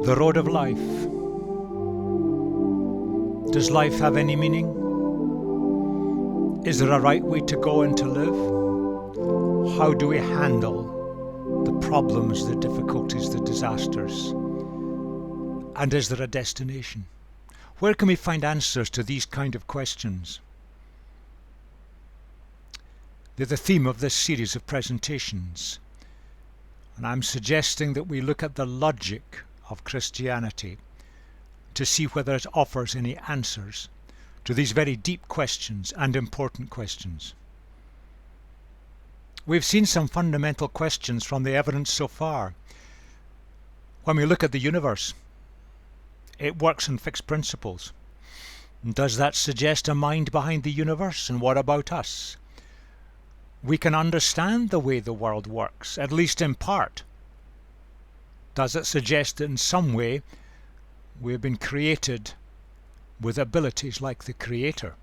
The road of life. Does life have any meaning? Is there a right way to go and to live? How do we handle the problems, the difficulties, the disasters? And is there a destination? Where can we find answers to these kind of questions? They're the theme of this series of presentations. And I'm suggesting that we look at the logic of Christianity to see whether it offers any answers to these very deep questions and important questions. We've seen some fundamental questions from the evidence so far. When we look at the universe, it works on fixed principles. Does that suggest a mind behind the universe? And what about us? We can understand the way the world works, at least in part. Does it suggest that in some way we have been created with abilities like the Creator?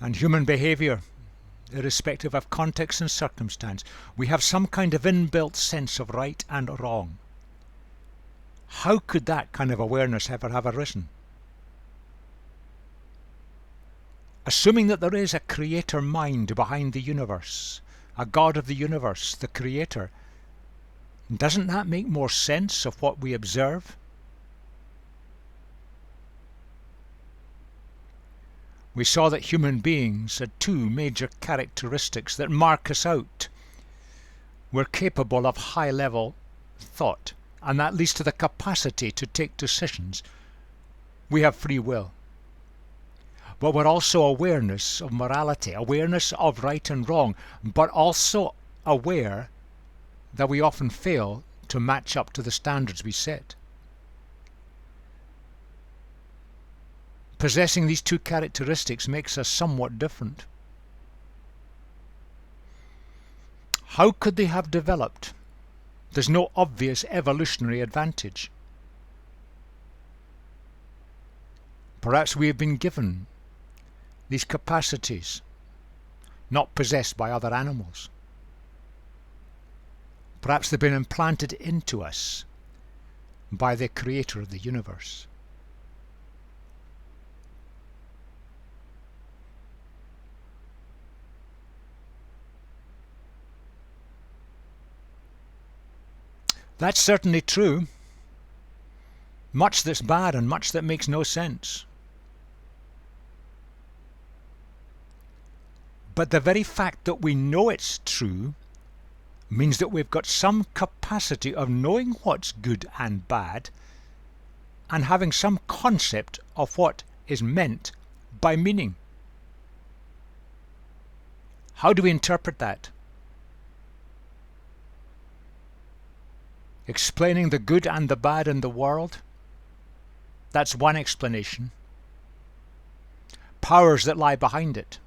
And human behavior, irrespective of context and circumstance, we have some kind of inbuilt sense of right and wrong. How could that kind of awareness ever have arisen? Assuming that there is a creator mind behind the universe, a God of the universe, the Creator, doesn't that make more sense of what we observe? We saw that human beings had two major characteristics that mark us out. We're capable of high-level thought, and that leads to the capacity to take decisions. We have free will. But we're also awareness of morality, awareness of right and wrong, but also aware that we often fail to match up to the standards we set. Possessing these two characteristics makes us somewhat different. How could they have developed? There's no obvious evolutionary advantage. Perhaps we have been given these capacities, not possessed by other animals. Perhaps they've been implanted into us by the Creator of the universe. That's certainly true. Much that's bad and much that makes no sense. But the very fact that we know it's true means that we've got some capacity of knowing what's good and bad and having some concept of what is meant by meaning. How do we interpret that? Explaining the good and the bad in the world? That's one explanation. Powers that lie behind it.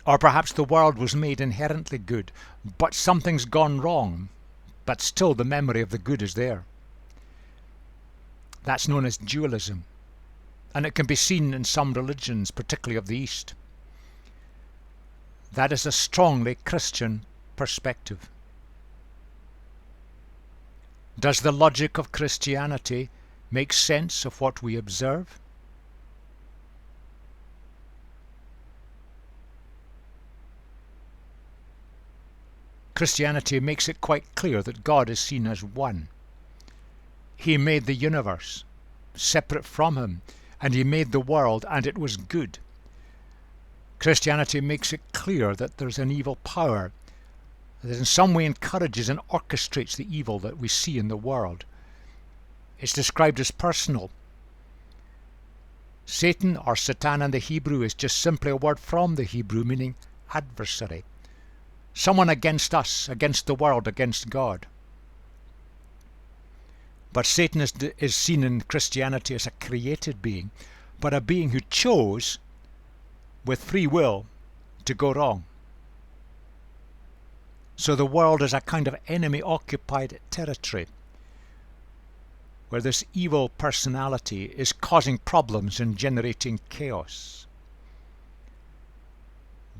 Or perhaps the world was made inherently good, but something's gone wrong, but still the memory of the good is there. That's known as dualism, and it can be seen in some religions, particularly of the East. That is a strongly Christian perspective. Does the logic of Christianity make sense of what we observe? Christianity makes it quite clear that God is seen as one. He made the universe separate from him, and he made the world, and it was good. Christianity makes it clear that there's an evil power that in some way encourages and orchestrates the evil that we see in the world. It's described as personal. Satan, or Satan in the Hebrew, is just simply a word from the Hebrew meaning adversary. Someone against us, against the world, against God. But Satan is seen in Christianity as a created being, but a being who chose, with free will, to go wrong. So the world is a kind of enemy-occupied territory, where this evil personality is causing problems and generating chaos.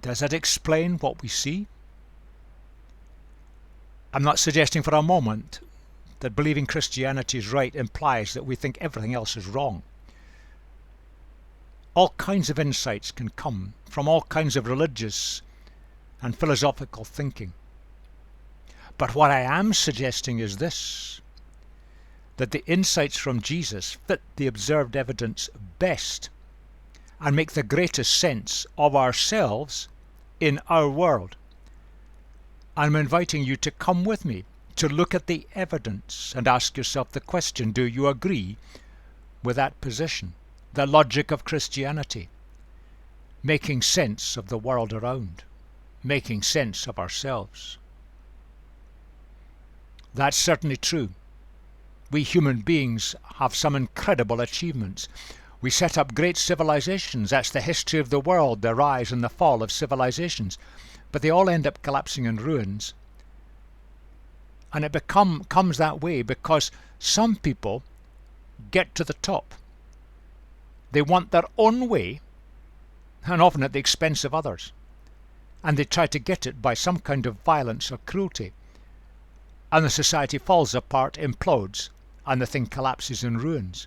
Does that explain what we see? I'm not suggesting for a moment that believing Christianity is right implies that we think everything else is wrong. All kinds of insights can come from all kinds of religious and philosophical thinking. But what I am suggesting is this, that the insights from Jesus fit the observed evidence best and make the greatest sense of ourselves in our world. I'm inviting you to come with me to look at the evidence and ask yourself the question, do you agree with that position? The logic of Christianity, making sense of the world around, making sense of ourselves. That's certainly true. We human beings have some incredible achievements. We set up great civilizations. That's the history of the world, the rise and the fall of civilizations. But they all end up collapsing in ruins. And it comes that way because some people get to the top. They want their own way, and often at the expense of others. And they try to get it by some kind of violence or cruelty. And the society falls apart, implodes, and the thing collapses in ruins.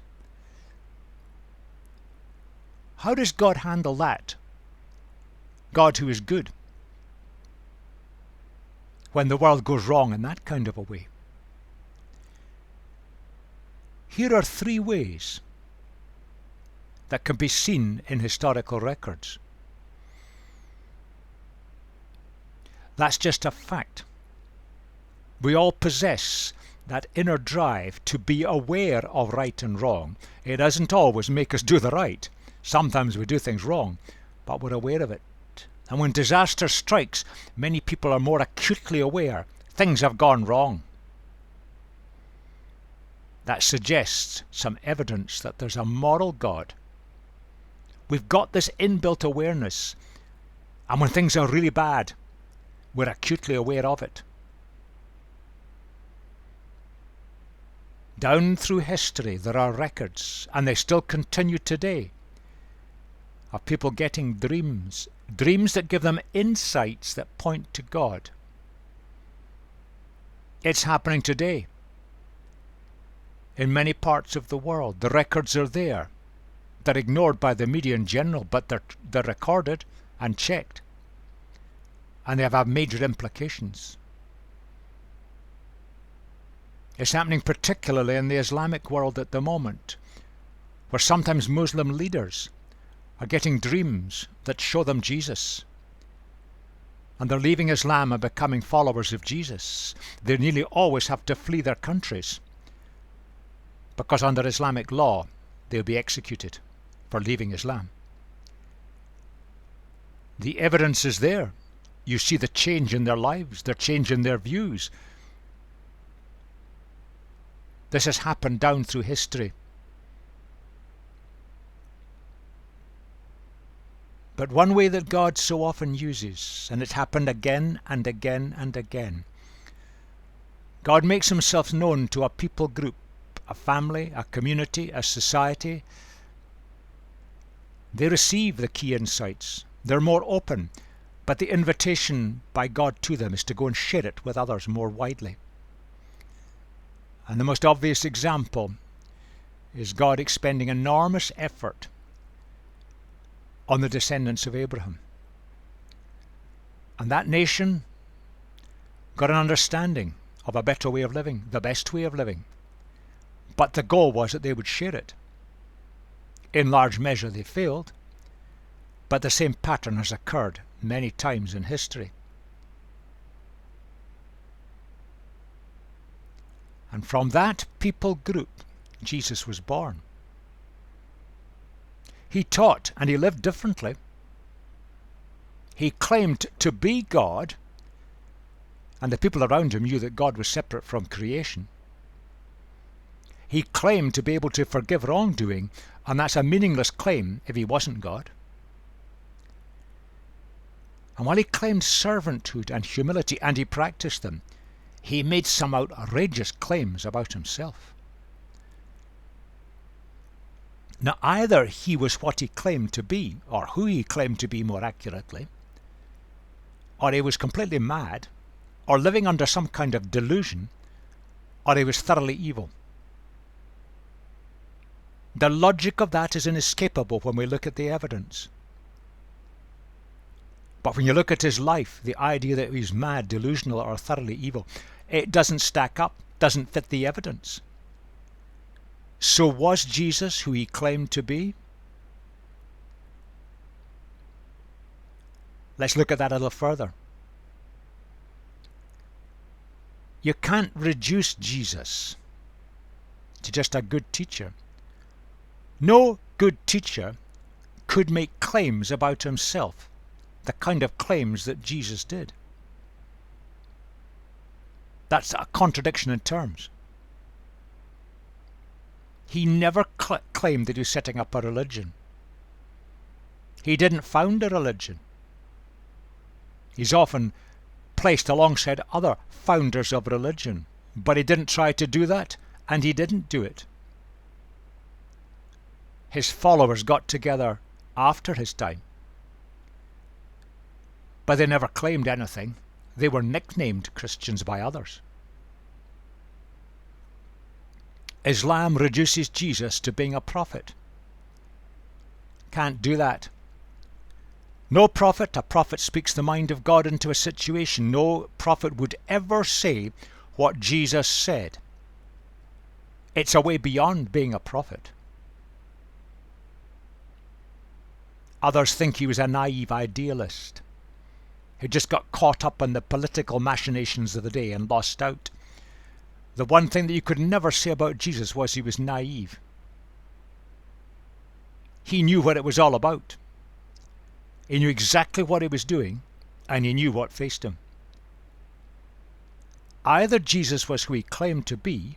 How does God handle that? God who is good. When the world goes wrong in that kind of a way. Here are 3 ways that can be seen in historical records. That's just a fact. We all possess that inner drive to be aware of right and wrong. It doesn't always make us do the right. Sometimes we do things wrong, but we're aware of it. And when disaster strikes, many people are more acutely aware things have gone wrong. That suggests some evidence that there's a moral God. We've got this inbuilt awareness, and when things are really bad, we're acutely aware of it. Down through history there are records, and they still continue today, of people getting dreams that give them insights that point to God. It's happening today. In many parts of the world, the records are there. They're ignored by the media in general, but they're recorded and checked. And they have major implications. It's happening particularly in the Islamic world at the moment, where sometimes Muslim leaders are getting dreams that show them Jesus. And they're leaving Islam and becoming followers of Jesus. They nearly always have to flee their countries, because under Islamic law they'll be executed for leaving Islam. The evidence is there. You see the change in their lives, the change in their views. This has happened down through history. But one way that God so often uses, and it happened again and again and again, God makes himself known to a people group, a family, a community, a society. They receive the key insights. They're more open, but the invitation by God to them is to go and share it with others more widely. And the most obvious example is God expending enormous effort on the descendants of Abraham. And that nation got an understanding of a better way of living, the best way of living. But the goal was that they would share it. In large measure they failed, but the same pattern has occurred many times in history. And from that people group, Jesus was born. He taught and he lived differently. He claimed to be God, and the people around him knew that God was separate from creation. He claimed to be able to forgive wrongdoing, and that's a meaningless claim if he wasn't God. And while he claimed servanthood and humility, and he practiced them, he made some outrageous claims about himself. Now, either he was what he claimed to be, or who he claimed to be more accurately, or he was completely mad, or living under some kind of delusion, or he was thoroughly evil. The logic of that is inescapable when we look at the evidence. But when you look at his life, the idea that he's mad, delusional, or thoroughly evil, it doesn't stack up, doesn't fit the evidence. So was Jesus who he claimed to be? Let's look at that a little further. You can't reduce Jesus to just a good teacher. No good teacher could make claims about himself, the kind of claims that Jesus did. That's a contradiction in terms. He never claimed that he was setting up a religion. He didn't found a religion. He's often placed alongside other founders of religion, but he didn't try to do that, and he didn't do it. His followers got together after his time, but they never claimed anything. They were nicknamed Christians by others. Islam reduces Jesus to being a prophet. Can't do that. No prophet, a prophet speaks the mind of God into a situation. No prophet would ever say what Jesus said. It's a way beyond being a prophet. Others think he was a naive idealist who just got caught up in the political machinations of the day and lost out. The one thing that you could never say about Jesus was he was naive. He knew what it was all about. He knew exactly what he was doing, and he knew what faced him. Either Jesus was who he claimed to be,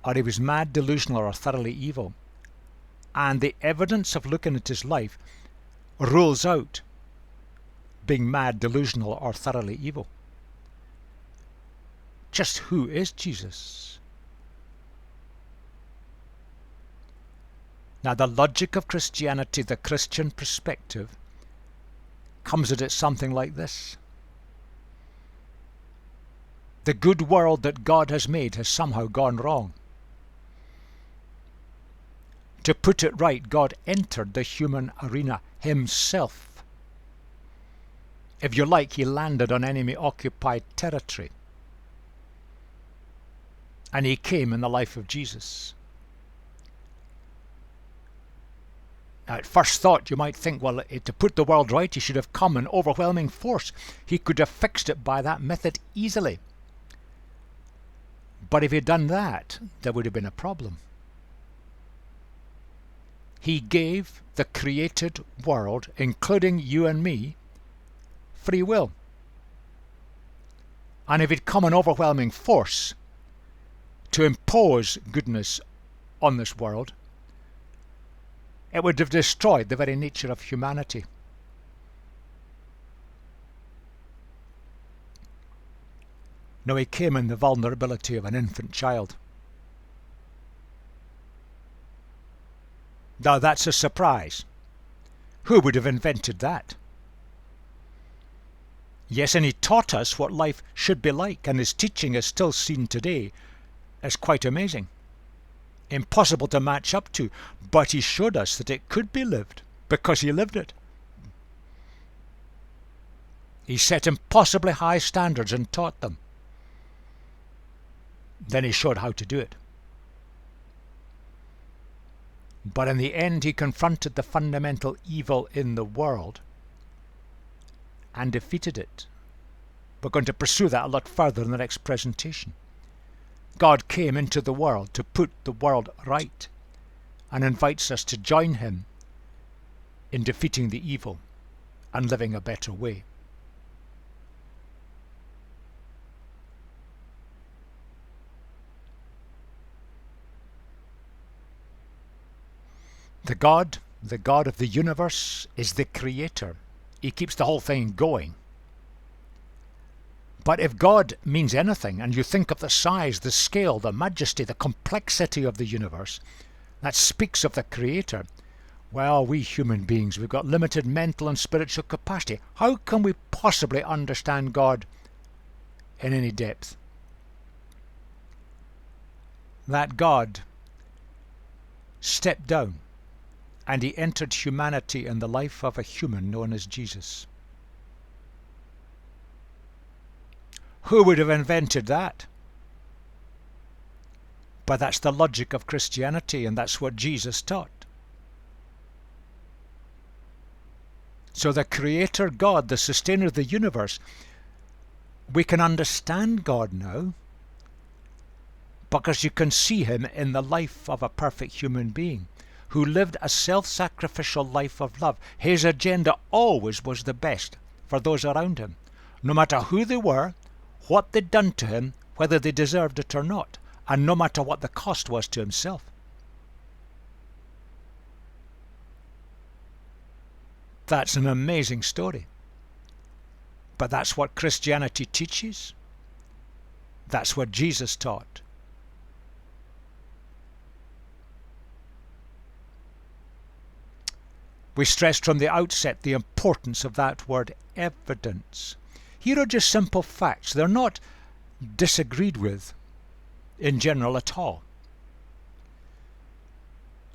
or he was mad, delusional, or thoroughly evil. And the evidence of looking at his life rules out being mad, delusional, or thoroughly evil. Just who is Jesus? Now, the logic of Christianity, the Christian perspective, comes at it something like this. The good world that God has made has somehow gone wrong. To put it right, God entered the human arena himself. If you like, he landed on enemy-occupied territory. And he came in the life of Jesus. Now, at first thought, you might think, well, to put the world right, he should have come in overwhelming force. He could have fixed it by that method easily. But if he'd done that, there would have been a problem. He gave the created world, including you and me, free will. And if he'd come in overwhelming force to impose goodness on this world, it would have destroyed the very nature of humanity. No, he came in the vulnerability of an infant child. Now that's a surprise. Who would have invented that? Yes, and he taught us what life should be like, and his teaching is still seen today as quite amazing. Impossible to match up to, but he showed us that it could be lived because he lived it. He set impossibly high standards and taught them. Then he showed how to do it. But in the end, he confronted the fundamental evil in the world and defeated it. We're going to pursue that a lot further in the next presentation. God came into the world to put the world right and invites us to join him in defeating the evil and living a better way. The God of the universe, is the creator. He keeps the whole thing going. But if God means anything, and you think of the size, the scale, the majesty, the complexity of the universe, that speaks of the creator, Well, we human beings, we've got limited mental and spiritual capacity. How can we possibly understand God in any depth? That God stepped down and he entered humanity in the life of a human known as Jesus. Who would have invented that? But that's the logic of Christianity, and that's what Jesus taught. So the Creator God, the sustainer of the universe, we can understand God now because you can see him in the life of a perfect human being who lived a self-sacrificial life of love. His agenda always was the best for those around him, no matter who they were, what they'd done to him, whether they deserved it or not, and no matter what the cost was to himself. That's an amazing story. But that's what Christianity teaches. That's what Jesus taught. We stressed from the outset the importance of that word evidence. Here are just simple facts. They're not disagreed with in general at all.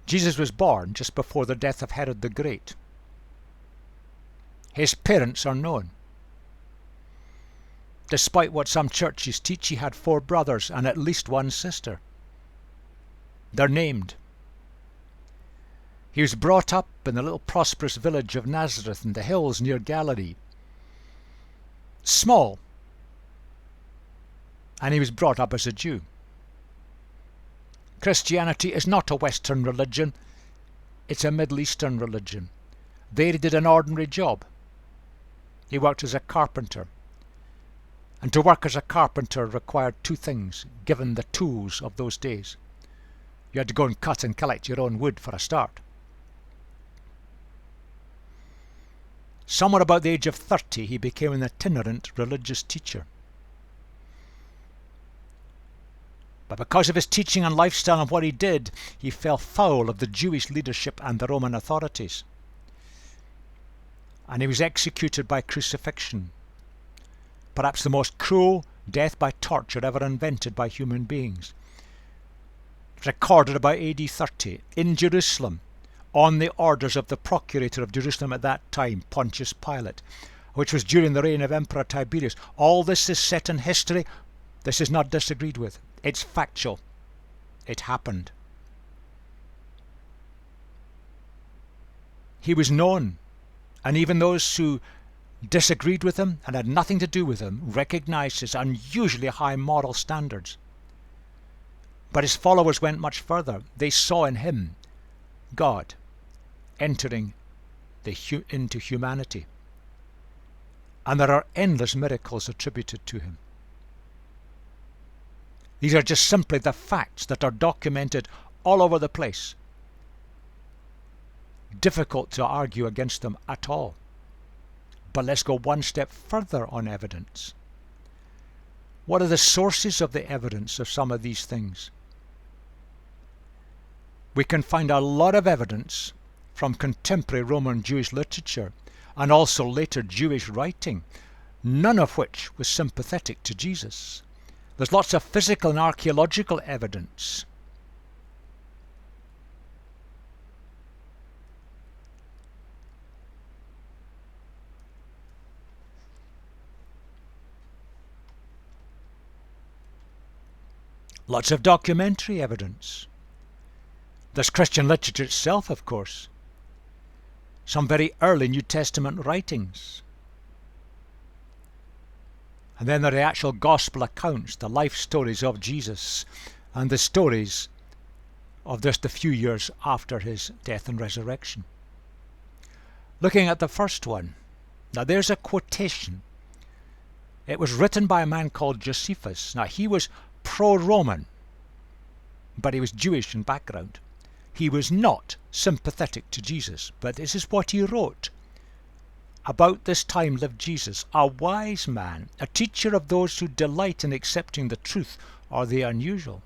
Jesus was born just before the death of Herod the Great. His parents are known. Despite what some churches teach, he had 4 brothers and at least 1 sister. They're named. He was brought up in the little prosperous village of Nazareth in the hills near Galilee. Small. And he was brought up as a Jew. Christianity is not a Western religion. It's a Middle Eastern religion. There he did an ordinary job. He worked as a carpenter. And to work as a carpenter required 2 things, given the tools of those days. You had to go and cut and collect your own wood for a start. Somewhere about the age of 30, he became an itinerant religious teacher. But because of his teaching and lifestyle and what he did, he fell foul of the Jewish leadership and the Roman authorities. And he was executed by crucifixion. Perhaps the most cruel death by torture ever invented by human beings. Recorded about AD 30 in Jerusalem, on the orders of the procurator of Jerusalem at that time, Pontius Pilate, which was during the reign of Emperor Tiberius. All this is set in history. This is not disagreed with. It's factual. It happened. He was known, and even those who disagreed with him and had nothing to do with him recognized his unusually high moral standards. But his followers went much further. They saw in him God entering into humanity. And there are endless miracles attributed to him. These are just simply the facts that are documented all over the place. Difficult to argue against them at all. But let's go one step further on evidence. What are the sources of the evidence of some of these things? We can find a lot of evidence from contemporary Roman Jewish literature and also later Jewish writing, none of which was sympathetic to Jesus. There's lots of physical and archaeological evidence. Lots of documentary evidence. There's Christian literature itself, of course. Some very early New Testament writings. And then there are the actual gospel accounts, the life stories of Jesus, and the stories of just a few years after his death and resurrection. Looking at the first one, now there's a quotation. It was written by a man called Josephus. Now he was pro-Roman, but he was Jewish in background. He was not sympathetic to Jesus, but this is what he wrote. About this time lived Jesus, a wise man, a teacher of those who delight in accepting the truth or the unusual.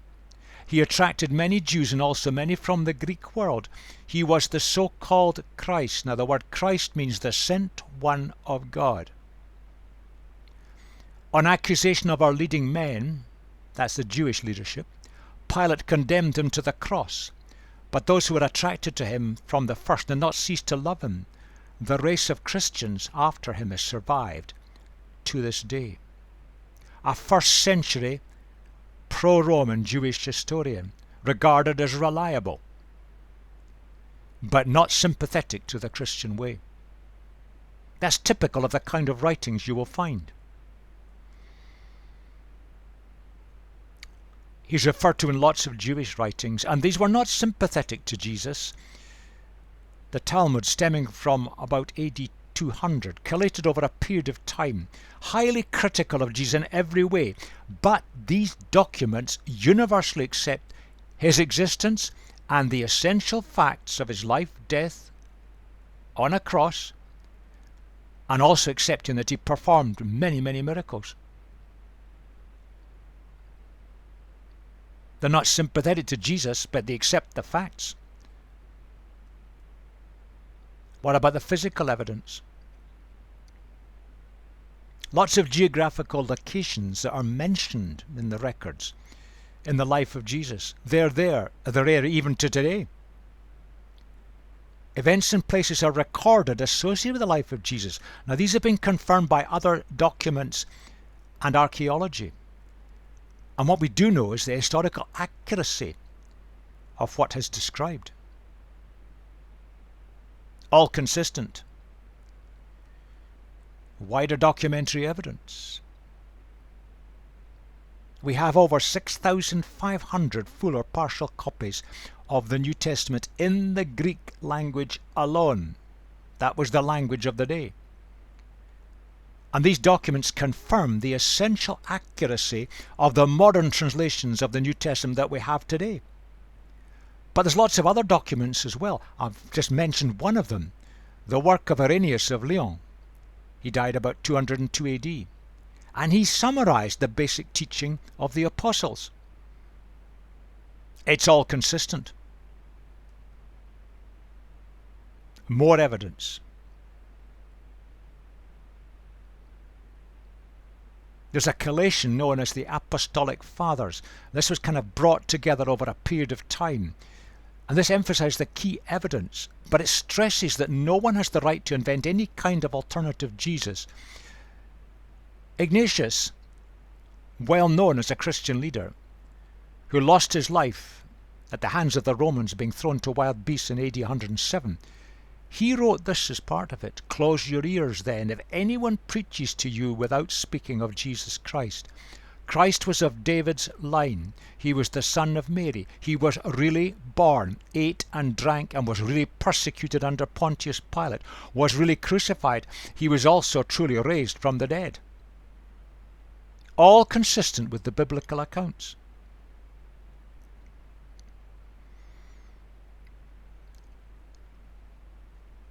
He attracted many Jews and also many from the Greek world. He was the so-called Christ. Now, the word Christ means the sent one of God. On accusation of our leading men, that's the Jewish leadership, Pilate condemned him to the cross. But those who were attracted to him from the first did not cease to love him. The race of Christians after him has survived to this day. A first-century pro-Roman Jewish historian, regarded as reliable, but not sympathetic to the Christian way. That's typical of the kind of writings you will find. He's referred to in lots of Jewish writings, and these were not sympathetic to Jesus. The Talmud, stemming from about AD 200, collated over a period of time, highly critical of Jesus in every way, but these documents universally accept his existence and the essential facts of his life, death on a cross, and also accepting that he performed many, many miracles. They're not sympathetic to Jesus, but they accept the facts. What about the physical evidence? Lots of geographical locations that are mentioned in the records in the life of Jesus. They're there even to today. Events and places are recorded associated with the life of Jesus. Now, these have been confirmed by other documents and archaeology. And what we do know is the historical accuracy of what is described. All consistent. Wider documentary evidence. We have over 6,500 full or partial copies of the New Testament in the Greek language alone. That was the language of the day. And these documents confirm the essential accuracy of the modern translations of the New Testament that we have today. But there's lots of other documents as well. I've just mentioned one of them, the work of Irenaeus of Lyon. He died about 202 AD. And he summarized the basic teaching of the apostles. It's all consistent. More evidence. There's a collation known as the Apostolic Fathers. This was kind of brought together over a period of time. And this emphasized the key evidence, but it stresses that no one has the right to invent any kind of alternative Jesus. Ignatius, well known as a Christian leader, who lost his life at the hands of the Romans being thrown to wild beasts in AD 107, he wrote this as part of it: "Close your ears then, if anyone preaches to you without speaking of Jesus Christ. Christ was of David's line. He was the son of Mary. He was really born, ate and drank, and was really persecuted under Pontius Pilate, was really crucified. He was also truly raised from the dead." All consistent with the biblical accounts.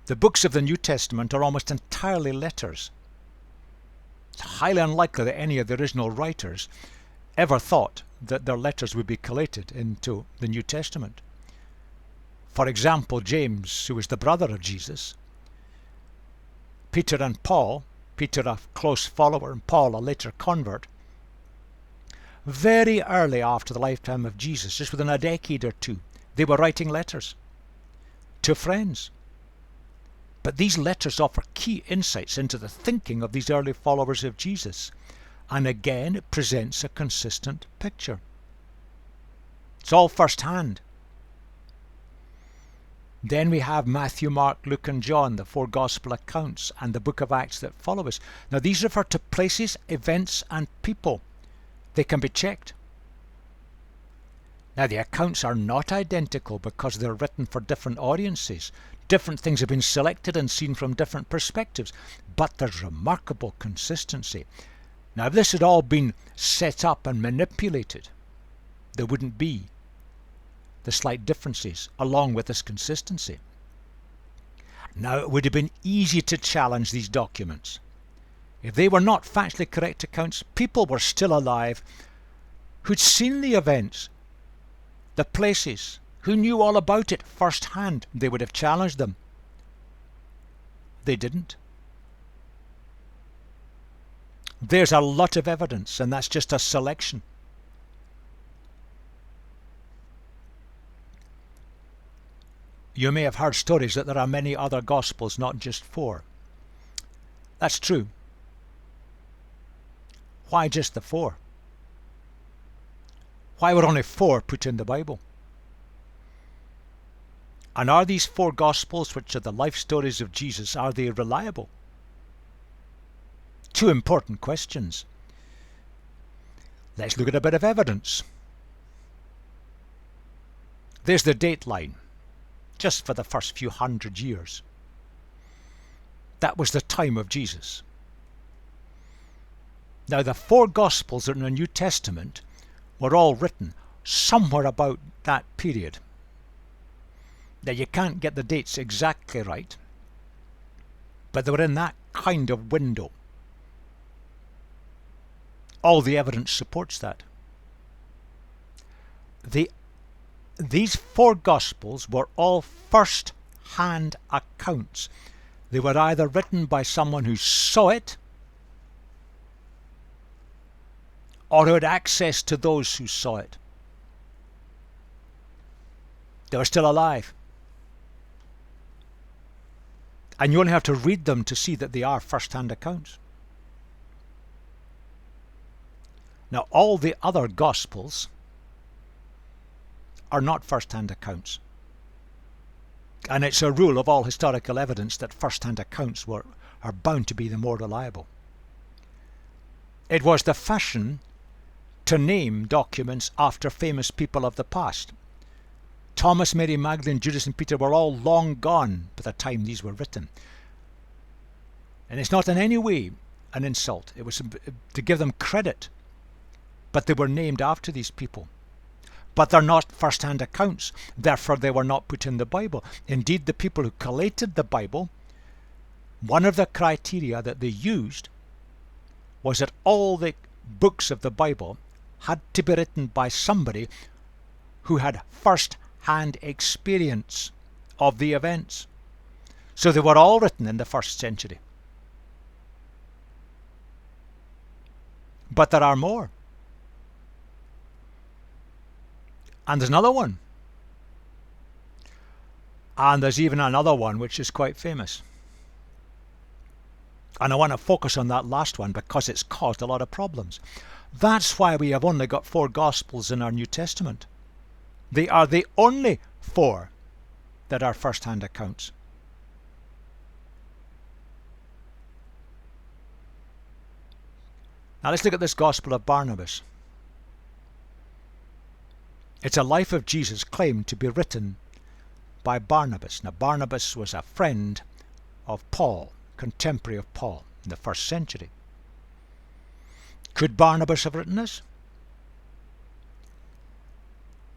The books of the New Testament are almost entirely letters. It's highly unlikely that any of the original writers ever thought that their letters would be collated into the New Testament. For example, James, who was the brother of Jesus, Peter and Paul, Peter a close follower and Paul a later convert, very early after the lifetime of Jesus, just within a decade or two, they were writing letters to friends. But these letters offer key insights into the thinking of these early followers of Jesus. And again, it presents a consistent picture. It's all first-hand. Then we have Matthew, Mark, Luke and John, the four gospel accounts, and the book of Acts that follow us. Now these refer to places, events and people. They can be checked. Now the accounts are not identical because they're written for different audiences. Different things have been selected and seen from different perspectives, but there's remarkable consistency. Now if this had all been set up and manipulated, there wouldn't be the slight differences along with this consistency. Now it would have been easy to challenge these documents. If they were not factually correct accounts, people were still alive who'd seen the events, the places, who knew all about it firsthand. They would have challenged them. They didn't. There's a lot of evidence, and that's just a selection. You may have heard stories that there are many other Gospels, not just 4. That's true. Why just the 4? Why were only 4 put in the Bible? And are these 4 Gospels, which are the life stories of Jesus, are they reliable? 2 important questions. Let's look at a bit of evidence. There's the date line, just for the first few hundred years. That was the time of Jesus. Now, the 4 Gospels in the New Testament were all written somewhere about that period. Now, you can't get the dates exactly right, but they were in that kind of window. All the evidence supports that. These 4 Gospels were all first-hand accounts. They were either written by someone who saw it, or who had access to those who saw it. They were still alive. And you only have to read them to see that they are first-hand accounts. Now, all the other Gospels are not first-hand accounts. And it's a rule of all historical evidence that first-hand accounts are bound to be the more reliable. It was the fashion to name documents after famous people of the past. Thomas, Mary Magdalene, Judas and Peter were all long gone by the time these were written. And it's not in any way an insult. It was to give them credit. But they were named after these people. But they're not first-hand accounts. Therefore, they were not put in the Bible. Indeed, the people who collated the Bible, one of the criteria that they used was that all the books of the Bible had to be written by somebody who had first-hand experience of the events. So they were all written in the 1st century. But there are more. And there's another one. And there's even another one which is quite famous. And I want to focus on that last one because it's caused a lot of problems. That's why we have only got 4 Gospels in our New Testament. They are the only 4 that are first-hand accounts. Now let's look at this Gospel of Barnabas. It's a life of Jesus claimed to be written by Barnabas. Now, Barnabas was a friend of Paul, contemporary of Paul in the 1st century. Could Barnabas have written this?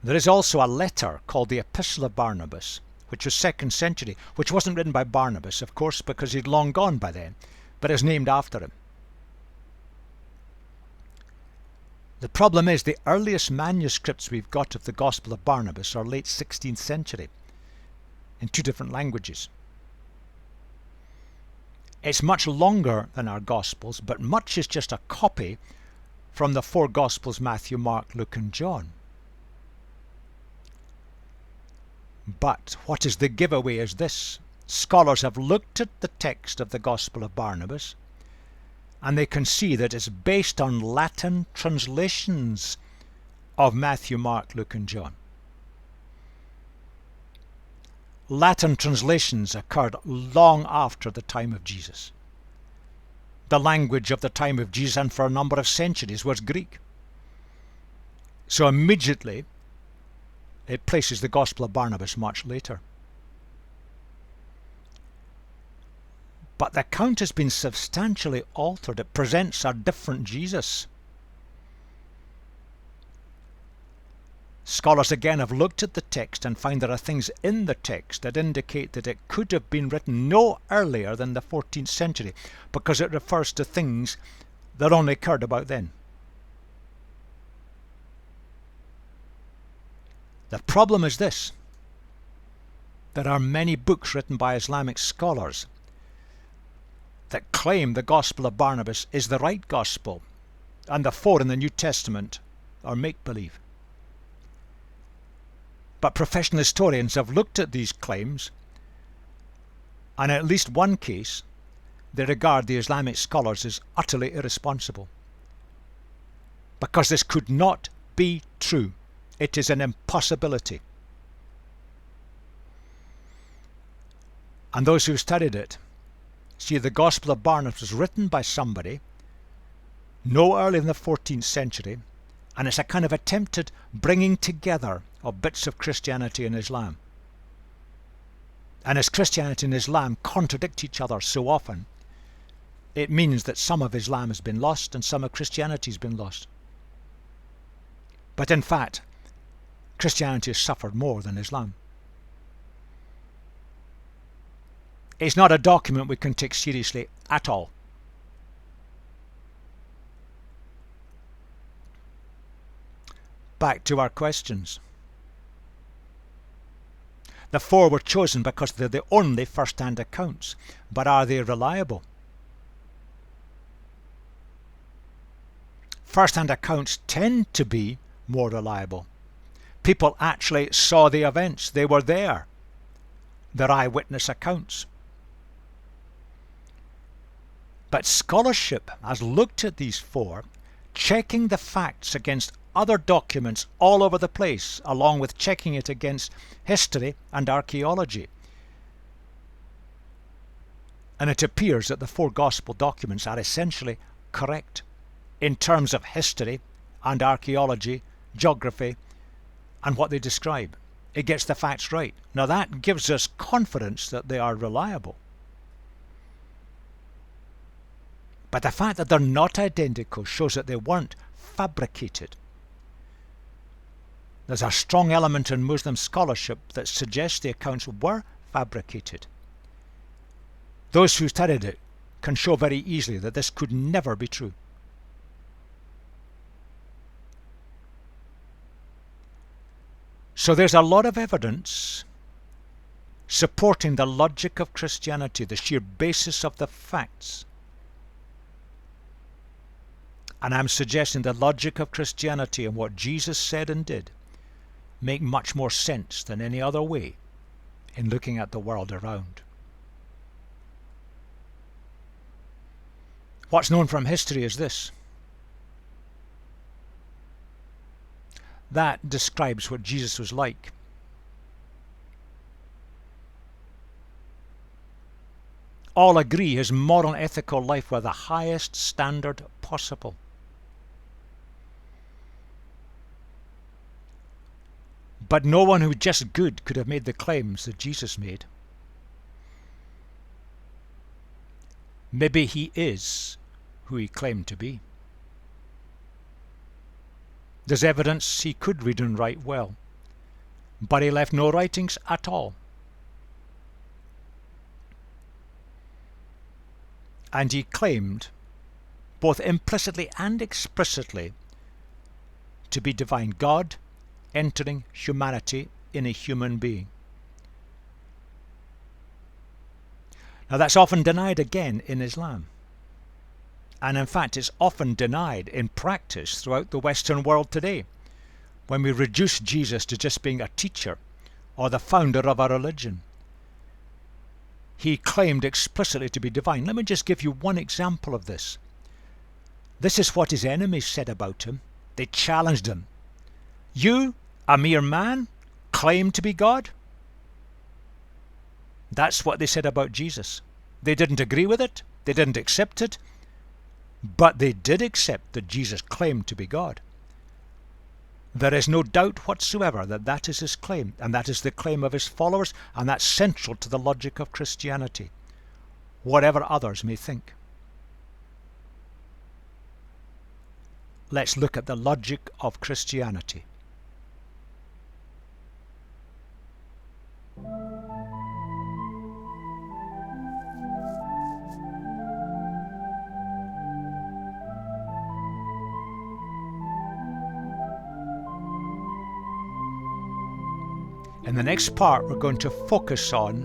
There is also a letter called the Epistle of Barnabas, which was 2nd century, which wasn't written by Barnabas, of course, because he'd long gone by then, but is named after him. The problem is the earliest manuscripts we've got of the Gospel of Barnabas are late 16th century in 2 different languages. It's much longer than our Gospels, but much is just a copy from the 4 Gospels, Matthew, Mark, Luke and John. But what is the giveaway is this. Scholars have looked at the text of the Gospel of Barnabas and they can see that it's based on Latin translations of Matthew, Mark, Luke and John. Latin translations occurred long after the time of Jesus. The language of the time of Jesus and for a number of centuries was Greek. So immediately it places the Gospel of Barnabas much later. But the account has been substantially altered. It presents a different Jesus. Scholars again have looked at the text and find there are things in the text that indicate that it could have been written no earlier than the 14th century, because it refers to things that only occurred about then. The problem is this: there are many books written by Islamic scholars that claim the gospel of Barnabas is the right gospel, and the four in the New Testament are make-believe. But professional historians have looked at these claims, and in at least one case they regard the Islamic scholars as utterly irresponsible. Because this could not be true. It is an impossibility. And those who studied it see the Gospel of Barnabas was written by somebody no earlier than the 14th century, and it's a kind of attempted bringing together of bits of Christianity and Islam. And as Christianity and Islam contradict each other so often, it means that some of Islam has been lost and some of Christianity has been lost. But in fact, Christianity has suffered more than Islam. It's not a document we can take seriously at all. Back to our questions. The four were chosen because they're the only first-hand accounts, but are they reliable? First-hand accounts tend to be more reliable. People actually saw the events. They were there. They're eyewitness accounts. But scholarship has looked at these four, checking the facts against other documents all over the place, along with checking it against history and archaeology. And it appears that the four gospel documents are essentially correct in terms of history and archaeology, geography, and what they describe. It gets the facts right. Now that gives us confidence that they are reliable. But the fact that they're not identical shows that they weren't fabricated. There's a strong element in Muslim scholarship that suggests the accounts were fabricated. Those who studied it can show very easily that this could never be true. So there's a lot of evidence supporting the logic of Christianity, the sheer basis of the facts. And I'm suggesting the logic of Christianity and what Jesus said and did make much more sense than any other way in looking at the world around. What's known from history is this. That describes what Jesus was like. All agree his moral and ethical life were the highest standard possible. But no one who was just good could have made the claims that Jesus made. Maybe he is who he claimed to be. There's evidence he could read and write well, but he left no writings at all. And he claimed, both implicitly and explicitly, to be divine God entering humanity in a human being. Now that's often denied again in Islam. And in fact it's often denied in practice throughout the Western world today, when we reduce Jesus to just being a teacher or the founder of a religion. He claimed explicitly to be divine. Let me just give you one example of this. This is what his enemies said about him. They challenged him. You, a mere man, claim to be God? That's what they said about Jesus. They didn't agree with it. They didn't accept it. But they did accept that Jesus claimed to be God. There is no doubt whatsoever that that is his claim, and that is the claim of his followers, and that's central to the logic of Christianity, whatever others may think. Let's look at the logic of Christianity. In the next part, we're going to focus on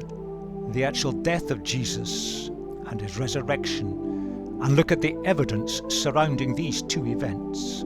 the actual death of Jesus and his resurrection, and look at the evidence surrounding these two events.